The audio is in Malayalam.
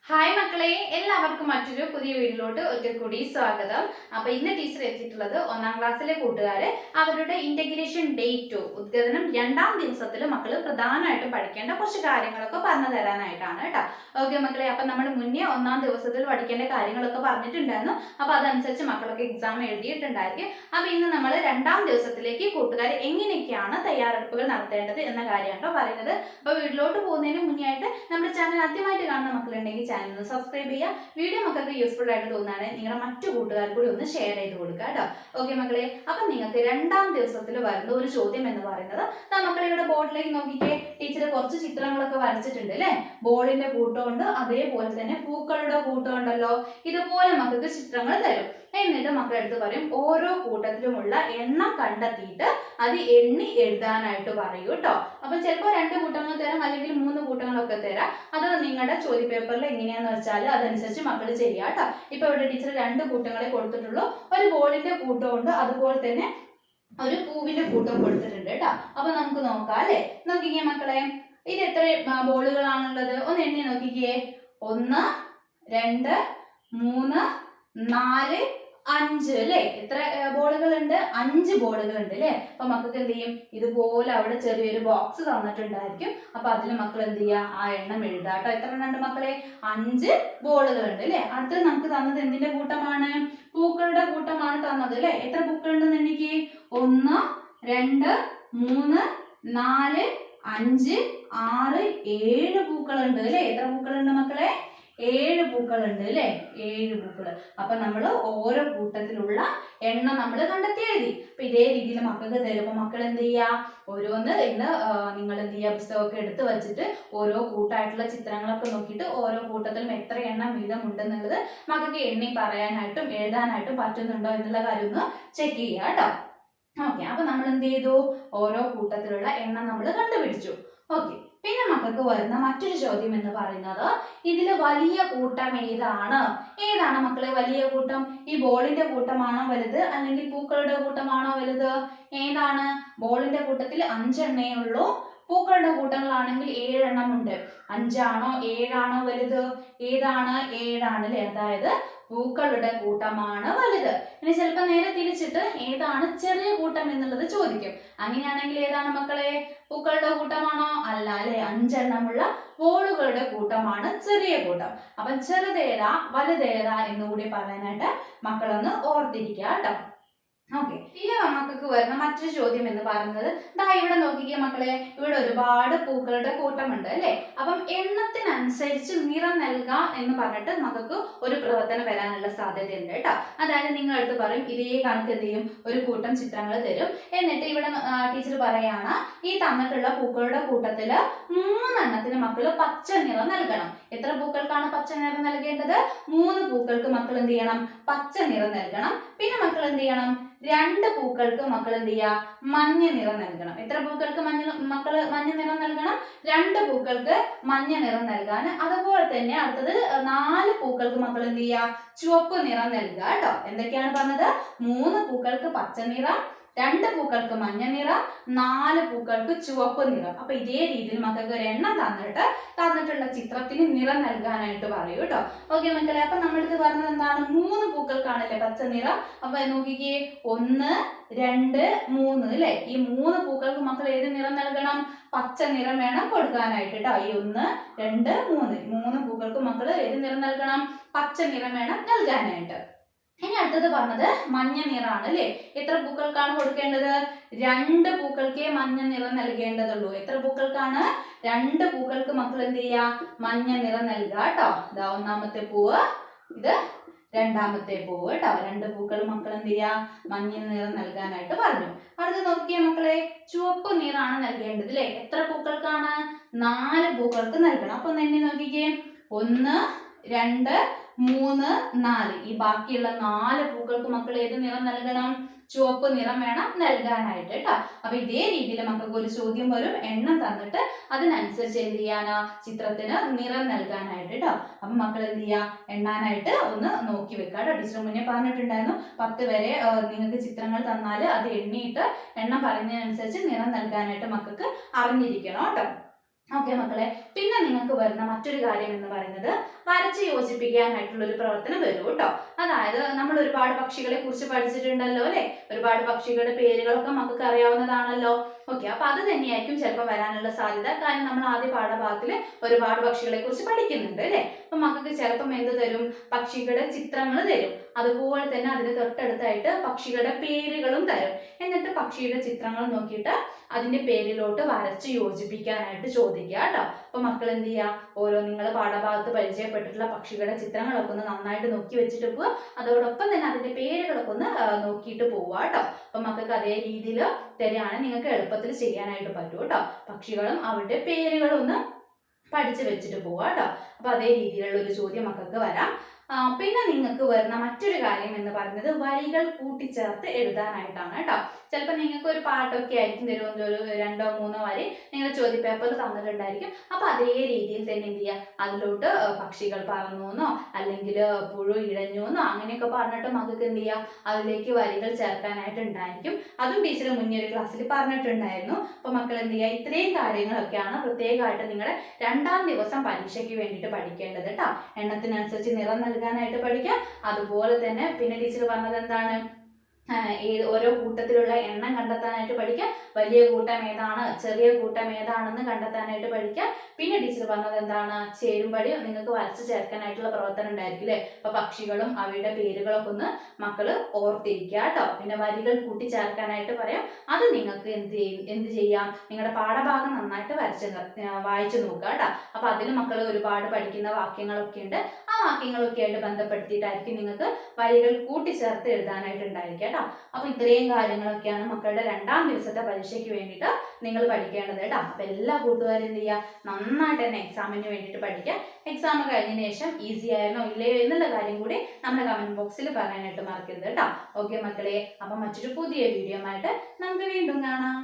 ഹായ് മക്കളെ, എല്ലാവർക്കും മറ്റൊരു പുതിയ വീഡിയോയിലോട്ട് ഒരിക്കൽ കൂടി സ്വാഗതം. അപ്പൊ ഇന്ന് ടീച്ചർ എത്തിയിട്ടുള്ളത് 1ാം ക്ലാസ്സിലെ കൂട്ടുകാര് അവരുടെ ഇന്റഗ്രേഷൻ ഡേ 2 ഉദ്ഘാടനം 2ാം ദിവസത്തിൽ മക്കള് പ്രധാനമായിട്ടും പഠിക്കേണ്ട കുറച്ച് കാര്യങ്ങളൊക്കെ പറഞ്ഞു തരാനായിട്ടാണ് കേട്ടോ. ഓക്കെ മക്കളെ, അപ്പൊ നമ്മൾ മുന്നേ 1ാം ദിവസത്തിൽ പഠിക്കേണ്ട കാര്യങ്ങളൊക്കെ പറഞ്ഞിട്ടുണ്ടായിരുന്നു. അപ്പൊ അതനുസരിച്ച് മക്കളൊക്കെ എക്സാം എഴുതിയിട്ടുണ്ടായിരിക്കും. അപ്പൊ ഇന്ന് നമ്മൾ 2ാം ദിവസത്തിലേക്ക് കൂട്ടുകാർ എങ്ങനെയൊക്കെയാണ് തയ്യാറെടുപ്പുകൾ നടത്തേണ്ടത് എന്ന കാര്യമാണ് പറയുന്നത്. അപ്പൊ വീട്ടിലോട്ട് പോകുന്നതിന് മുന്നേ ആയിട്ട് നമ്മുടെ ചാനൽ ആദ്യമായിട്ട് കാണുന്ന മക്കളുണ്ടെങ്കിൽ ചാനൽ ഒന്ന് സബ്സ്ക്രൈബ് ചെയ്യുക. വീഡിയോ മക്കൾക്ക് യൂസ്ഫുൾ ആയിട്ട് തോന്നുകയാണെങ്കിൽ നിങ്ങളുടെ മറ്റു കൂട്ടുകാർക്ക് കൂടി ഒന്ന് ഷെയർ ചെയ്ത് കൊടുക്കുക കേട്ടോ. ഓക്കെ മക്കളെ, അപ്പൊ നിങ്ങൾക്ക് 2ാം ദിവസത്തിൽ വരുന്ന ഒരു ചോദ്യം എന്ന് പറയുന്നത് മക്കളെ ഇവിടെ ബോർഡിലേക്ക് നോക്കിക്കേ. ടീച്ചർ കുറച്ച് ചിത്രങ്ങളൊക്കെ വരച്ചിട്ടുണ്ട് അല്ലെ. ബോളിന്റെ കൂട്ടമുണ്ട്, അതേപോലെ തന്നെ പൂക്കളുടെ കൂട്ടമുണ്ടല്ലോ. ഇതുപോലെ മക്കൾക്ക് ചിത്രങ്ങൾ തരും. എന്നിട്ട് മക്കളെടുത്ത് പറയും ഓരോ കൂട്ടത്തിലുമുള്ള എണ്ണം കണ്ടെത്തിയിട്ട് അത് എണ്ണി എഴുതാനായിട്ട് പറയൂ കേട്ടോ. അപ്പൊ ചിലപ്പോൾ 2 കൂട്ടങ്ങൾ തരാം, അല്ലെങ്കിൽ 3 കൂട്ടങ്ങളൊക്കെ തരാം. അത് നിങ്ങളുടെ ചോദ്യ പേപ്പറിൽ എങ്ങനെയാന്ന് വെച്ചാൽ അതനുസരിച്ച് മക്കൾ ചെയ്യുക കേട്ടോ. ഇപ്പൊ ഇവിടെ ടീച്ചർ 2 കൂട്ടങ്ങളെ കൊടുത്തിട്ടുള്ളൂ. ഒരു ബോളിന്റെ കൂട്ടമുണ്ട്, അതുപോലെ തന്നെ ഒരു പൂവിന്റെ കൂട്ടം കൊടുത്തിട്ടുണ്ട് കേട്ടോ. അപ്പൊ നമുക്ക് നോക്കാം അല്ലെ. നോക്കിക്കേ മക്കളെ, ഇത് എത്ര ബോളുകളാണുള്ളത് ഒന്ന് എണ്ണി നോക്കിക്കേ. 1 2 3 4 5 അല്ലെ. എത്ര ബോളുകൾ ഉണ്ട്? 5 ബോളുകൾ ഉണ്ട് അല്ലെ. അപ്പൊ മക്കൾക്ക് എന്ത് ചെയ്യും, ഇതുപോലെ അവിടെ ചെറിയൊരു ബോക്സ് തന്നിട്ടുണ്ടായിരിക്കും. അപ്പൊ അതിൽ മക്കൾ എന്ത് ചെയ്യുക, ആ എണ്ണം എഴുതാട്ടോ. എത്ര എണ്ണം ഉണ്ട് മക്കളെ? 5 ബോളുകൾ ഉണ്ട് അല്ലെ. അടുത്ത് നമുക്ക് തന്നത് എന്തിന്റെ കൂട്ടമാണ്? പൂക്കളുടെ കൂട്ടമാണ് തന്നത് അല്ലെ. എത്ര പൂക്കളുണ്ടെന്ന് എണ്ണിക്ക്. 1 2 3 4 5 6 7 പൂക്കളുണ്ട് അല്ലെ. എത്ര പൂക്കളുണ്ട് മക്കളെ? 7 പൂക്കളുണ്ട് അല്ലെ. 7 പൂക്കള്. അപ്പൊ നമ്മൾ ഓരോ കൂട്ടത്തിലുള്ള എണ്ണം നമ്മൾ കണ്ടെത്തി എഴുതി. അപ്പൊ ഇതേ രീതിയിൽ മക്കൾക്ക് തരുമ്പോ മക്കൾ എന്ത് ചെയ്യാ, ഓരോന്ന് ഇന്ന് നിങ്ങൾ എന്ത് ചെയ്യാ, പുസ്തകമൊക്കെ എടുത്ത് വെച്ചിട്ട് ഓരോ കൂട്ടായിട്ടുള്ള ചിത്രങ്ങളൊക്കെ നോക്കിയിട്ട് ഓരോ കൂട്ടത്തിലും എത്ര എണ്ണം വീതം ഉണ്ടെന്നുള്ളത് മക്കൾക്ക് എണ്ണി പറയാനായിട്ടും എഴുതാനായിട്ടും പറ്റുന്നുണ്ടോ എന്നുള്ള കാര്യം ഒന്ന് ചെക്ക് ചെയ്യുക കേട്ടോ. ഓക്കെ, അപ്പൊ നമ്മൾ എന്ത് ചെയ്തു, ഓരോ കൂട്ടത്തിലുള്ള എണ്ണം നമ്മൾ കണ്ടുപിടിച്ചു. ഓക്കെ, പിന്നെ മക്കൾക്ക് വരുന്ന മറ്റൊരു ചോദ്യം എന്ന് പറയുന്നത് ഇതില് വലിയ കൂട്ടം ഏതാണ്? ഏതാണ് മക്കളെ വലിയ കൂട്ടം? ഈ ബോളിന്റെ കൂട്ടമാണോ വലുത്, അല്ലെങ്കിൽ പൂക്കളുടെ കൂട്ടമാണോ വലുത്? ഏതാണ്? ബോളിന്റെ കൂട്ടത്തിൽ 5 എണ്ണേ ഉള്ളൂ. പൂക്കളുടെ കൂട്ടങ്ങളാണെങ്കിൽ 7 എണ്ണം ഉണ്ട്. 5 ആണോ 7 ആണോ വലുത്? ഏതാണ്? 7 ആണ് അല്ലെ. അതായത് പൂക്കളുടെ കൂട്ടമാണ് വലുത്. ഇനി ചിലപ്പോൾ നേരെ തിരിച്ചിട്ട് ഏതാണ് ചെറിയ കൂട്ടം എന്നുള്ളത് ചോദിക്കും. അങ്ങനെയാണെങ്കിൽ ഏതാണ് മക്കളെ? പൂക്കളുടെ കൂട്ടമാണോ? അല്ല അല്ലെ. 5 എണ്ണമുള്ള ബോളുകളുടെ കൂട്ടമാണ് ചെറിയ കൂട്ടം. അപ്പൊ ചെറുതേതാ വലുതേതാ എന്നുകൂടി പറയാനായിട്ട് മക്കളൊന്ന് ഓർത്തിരിക്കുക കേട്ടോ. ഓക്കെ, ഇനി മക്കൾക്ക് വരുന്ന മറ്റൊരു ചോദ്യം എന്ന് പറയുന്നത് ദാ ഇവിടെ നോക്കിക്കേ മക്കളെ, ഇവിടെ ഒരുപാട് പൂക്കളുടെ കൂട്ടമുണ്ട് അല്ലെ. അപ്പം എണ്ണത്തിനനുസരിച്ച് നിറം നൽകാം എന്ന് പറഞ്ഞിട്ട് മക്കൾക്ക് ഒരു പ്രവർത്തനം വരാനുള്ള സാധ്യതയുണ്ട് കേട്ടോ. അതായത് നിങ്ങളടുത്ത് പറയും ഇതേ കണക്ക് എന്ത് ചെയ്യും, ഒരു കൂട്ടം ചിത്രങ്ങൾ തരും. എന്നിട്ട് ഇവിടെ ടീച്ചർ പറയാണ് ഈ തന്നിട്ടുള്ള പൂക്കളുടെ കൂട്ടത്തില് 3 എണ്ണത്തിന് മക്കൾ പച്ച നിറം നൽകണം. എത്ര പൂക്കൾക്കാണ് പച്ച നിറം നൽകേണ്ടത്? 3 പൂക്കൾക്ക് മക്കൾ എന്ത് ചെയ്യണം, പച്ച നിറം നൽകണം. പിന്നെ മക്കൾ എന്ത് ചെയ്യണം, 2 പൂക്കൾക്ക് മക്കൾ എന്ത് ചെയ്യുക, മഞ്ഞ നിറം നൽകണം. എത്ര പൂക്കൾക്ക് മഞ്ഞ നിറം നൽകണം? 2 പൂക്കൾക്ക് മഞ്ഞ നിറം നൽകാൻ. അതുപോലെ തന്നെ അടുത്തത് 4 പൂക്കൾക്ക് മക്കൾ എന്ത് ചെയ്യുക, ചുവപ്പ് നിറം നൽകുക കേട്ടോ. എന്തൊക്കെയാണ് പറഞ്ഞത്? 3 പൂക്കൾക്ക് പച്ച നിറം, 2 പൂക്കൾക്ക് മഞ്ഞ നിറം, 4 പൂക്കൾക്ക് ചുവപ്പ് നിറം. അപ്പൊ ഇതേ രീതിയിൽ മക്കൾക്ക് ഒരു എണ്ണം തന്നിട്ടുള്ള ചിത്രത്തിന് നിറം നൽകാനായിട്ട് പറയൂ കേട്ടോ. ഓക്കെ മക്കളെ, അപ്പൊ നമ്മളിത് പറഞ്ഞത് എന്താണ്? 3 പൂക്കൾക്കാണല്ലേ പച്ച നിറം. അപ്പൊ നോക്കിക്കേ, 1 2 3 അല്ലെ. ഈ 3 പൂക്കൾക്ക് മക്കൾ ഏത് നിറം നൽകണം? പച്ച നിറം വേണം കൊടുക്കാനായിട്ട് കേട്ടോ. ഈ 1 2 3 പൂക്കൾക്ക് മക്കൾ ഏത് നിറം നൽകണം? പച്ച നിറം വേണം നൽകാനായിട്ട്. ഇനി അടുത്തത് പറഞ്ഞത് മഞ്ഞ നിറാണ് അല്ലെ. എത്ര പൂക്കൾക്കാണ് കൊടുക്കേണ്ടത്? 2 പൂക്കൾക്കേ മഞ്ഞ നിറം നൽകേണ്ടതുള്ളൂ. എത്ര പൂക്കൾക്കാണ്? 2 പൂക്കൾക്ക് മക്കൾ എന്ത് ചെയ്യാ, മഞ്ഞ നിറം നൽകുക കേട്ടോ. ഇതാ ഒന്നാമത്തെ പൂവ്, ഇത് രണ്ടാമത്തെ പൂവ് കേട്ടോ. 2 പൂക്കൾ മക്കൾ എന്ത് ചെയ്യാ, മഞ്ഞ നിറം നൽകാനായിട്ട് പറഞ്ഞു. അടുത്ത് നോക്കിയേ മക്കളെ, ചുവപ്പ് നിറാണ് നൽകേണ്ടത് അല്ലെ. എത്ര പൂക്കൾക്കാണ്? 4 പൂക്കൾക്ക് നൽകണം. അപ്പൊ ഒന്ന് എണ്ണി നോക്കിക്കേ. 1 2 3 4. ഈ ബാക്കിയുള്ള 4 പൂക്കൾക്ക് മക്കൾ ഏത് നിറം നൽകണം? ചുവപ്പ് നിറം വേണം നൽകാനായിട്ട് കേട്ടോ. അപ്പൊ ഇതേ രീതിയിൽ മക്കൾക്ക് ഒരു ചോദ്യം വരും, എണ്ണം തന്നിട്ട് അതിനനുസരിച്ച് എന്ത് ചെയ്യാനാ, ചിത്രത്തിന് നിറം നൽകാനായിട്ട് കേട്ടോ. അപ്പൊ മക്കൾ എന്ത് ചെയ്യാ, എണ്ണാനായിട്ട് ഒന്ന് നോക്കി വെക്കുക കേട്ടോ. ടീച്ചർ മുന്നേ പറഞ്ഞിട്ടുണ്ടായിരുന്നു 10 വരെ നിങ്ങൾക്ക് ചിത്രങ്ങൾ തന്നാൽ അത് എണ്ണിയിട്ട് എണ്ണം പറയുന്നതിനനുസരിച്ച് നിറം നൽകാനായിട്ട് മക്കൾക്ക് അറിഞ്ഞിരിക്കണം കേട്ടോ. ഓക്കെ മക്കളെ, പിന്നെ നിങ്ങൾക്ക് വരുന്ന മറ്റൊരു കാര്യം എന്ന് പറയുന്നത് വരച്ച് യോജിപ്പിക്കാനായിട്ടുള്ള ഒരു പ്രവർത്തനം വരും കേട്ടോ. അതായത് നമ്മൾ ഒരുപാട് പക്ഷികളെ കുറിച്ച് പഠിച്ചിട്ടുണ്ടല്ലോ അല്ലെ, ഒരുപാട് പക്ഷികളുടെ പേരുകളൊക്കെ നമുക്ക് അറിയാവുന്നതാണല്ലോ. ഓക്കെ, അപ്പൊ അത് തന്നെയായിരിക്കും ചിലപ്പോൾ വരാനുള്ള സാധ്യത. കാരണം നമ്മൾ ആദ്യ പാഠഭാഗത്തിൽ ഒരുപാട് പക്ഷികളെ കുറിച്ച് പഠിക്കുന്നുണ്ട് അല്ലെ. അപ്പൊ മക്കൾക്ക് ചിലപ്പം എന്ത് തരും, പക്ഷികളുടെ ചിത്രങ്ങൾ തരും. അതുപോലെ തന്നെ അതിന് തൊട്ടടുത്തായിട്ട് പക്ഷികളുടെ പേരുകളും തരും. എന്നിട്ട് പക്ഷിയുടെ ചിത്രങ്ങൾ നോക്കിയിട്ട് അതിന്റെ പേരിലോട്ട് വരച്ച് യോജിപ്പിക്കാനായിട്ട് ചോദിക്കുക കേട്ടോ. അപ്പൊ മക്കൾ എന്ത് ചെയ്യുക, ഓരോ നിങ്ങൾ പാഠഭാഗത്ത് പരിചയപ്പെട്ടിട്ടുള്ള പക്ഷികളുടെ ചിത്രങ്ങളൊക്കെ ഒന്ന് നന്നായിട്ട് നോക്കി വെച്ചിട്ട് പോവുക. അതോടൊപ്പം തന്നെ അതിന്റെ പേരുകളൊക്കെ ഒന്ന് നോക്കിയിട്ട് പോവുക കേട്ടോ. അപ്പൊ മക്കൾക്ക് അതേ രീതിയിൽ തരികയാണ് നിങ്ങൾക്ക് എളുപ്പത്തിൽ ചെയ്യാനായിട്ട് പറ്റും കേട്ടോ. പക്ഷികളും അവരുടെ പേരുകളും ഒന്ന് പഠിച്ചു വെച്ചിട്ട് പോവുക കേട്ടോ. അപ്പൊ അതേ രീതിയിലുള്ള ഒരു ചോദ്യം മക്കൾക്ക് വരാം. പിന്നെ നിങ്ങൾക്ക് വരുന്ന മറ്റൊരു കാര്യം എന്ന് പറയുന്നത് വരികൾ കൂട്ടിച്ചേർത്ത് എഴുതാനായിട്ടാണ് കേട്ടോ. ചിലപ്പോൾ നിങ്ങൾക്ക് ഒരു പാട്ടൊക്കെ ആയിരിക്കും തരുമെങ്കിൽ ഒരു 2-3 വരി നിങ്ങളുടെ ചോദ്യപേപ്പറിൽ തന്നിട്ടുണ്ടായിരിക്കും. അപ്പൊ അതേ രീതിയിൽ തന്നെ എന്ത് ചെയ്യുക, അതിലോട്ട് പക്ഷികൾ പറന്നു എന്നോ അല്ലെങ്കിൽ പുഴു ഇഴഞ്ഞു എന്നോ അങ്ങനെയൊക്കെ പറഞ്ഞിട്ട് മക്കൾക്ക് എന്ത് ചെയ്യാം, അതിലേക്ക് വരികൾ ചേർക്കാനായിട്ട് ഉണ്ടായിരിക്കും. അതും ടീച്ചർ മുന്നേ ഒരു ക്ലാസ്സിൽ പറഞ്ഞിട്ടുണ്ടായിരുന്നു. അപ്പൊ മക്കൾ എന്ത് ചെയ്യുക, ഇത്രയും കാര്യങ്ങളൊക്കെയാണ് പ്രത്യേകമായിട്ട് നിങ്ങളുടെ 2ാം ദിവസം പരീക്ഷയ്ക്ക് വേണ്ടിയിട്ട് പഠിക്കേണ്ടത് കേട്ടോ. എണ്ണത്തിനനുസരിച്ച് നിറം നൽകാനായിട്ട് പഠിക്കാം. അതുപോലെ തന്നെ പിന്നെ ടീച്ചർ പറഞ്ഞത് എന്താണ്, ഓരോ കൂട്ടത്തിലുള്ള എണ്ണം കണ്ടെത്താനായിട്ട് പഠിക്കാം. വലിയ കൂട്ടം ഏതാണ്, ചെറിയ കൂട്ടം ഏതാണെന്ന് കണ്ടെത്താനായിട്ട് പഠിക്കാം. പിന്നെ ടീച്ചർ പറഞ്ഞത് എന്താണ്, ചേരുംപടി നിങ്ങൾക്ക് വരച്ച് ചേർക്കാനായിട്ടുള്ള പ്രവർത്തനം ഉണ്ടായിരിക്കും അല്ലേ. അപ്പൊ പക്ഷികളും അവയുടെ പേരുകളൊക്കെ ഒന്ന് മക്കള് ഓർത്തിരിക്കുക കേട്ടോ. പിന്നെ വരികൾ കൂട്ടിച്ചേർക്കാനായിട്ട് പറയാം. അത് നിങ്ങൾക്ക് എന്ത് ചെയ്യാം, നിങ്ങളുടെ പാഠഭാഗം നന്നായിട്ട് വായിച്ചു നോക്കുക കേട്ടോ. അപ്പൊ അതിന് മക്കൾ ഒരുപാട് പഠിക്കുന്ന വാക്യങ്ങളൊക്കെ ഉണ്ട്. ആ വാക്യങ്ങളൊക്കെ ആയിട്ട് ബന്ധപ്പെടുത്തിയിട്ടായിരിക്കും നിങ്ങൾക്ക് വരികൾ കൂട്ടിച്ചേർത്ത് എഴുതാനായിട്ട് ഉണ്ടായിരിക്കുക കേട്ടോ. അപ്പൊ ഇത്രയും കാര്യങ്ങളൊക്കെയാണ് മക്കളുടെ 2ാം ദിവസത്തെ പരീക്ഷയ്ക്ക് വേണ്ടിയിട്ട് നിങ്ങൾ പഠിക്കേണ്ടത് കേട്ടോ. അപ്പൊ എല്ലാ കൂട്ടുകാരും എന്ത് ചെയ്യുക, നന്നായിട്ട് തന്നെ എക്സാമിന് വേണ്ടിയിട്ട് പഠിക്കുക. എക്സാം കഴിഞ്ഞതിന് ശേഷം ഈസി ആയിരുന്നോ ഇല്ലയോ എന്നുള്ള കാര്യം കൂടി നമ്മുടെ കമന്റ് ബോക്സിൽ പറയാനായിട്ട് മറക്കരുത് കേട്ടോ. ഓക്കെ മക്കളെ, അപ്പൊ മറ്റൊരു പുതിയ വീഡിയോ ആയിട്ട് നമുക്ക് വീണ്ടും കാണാം.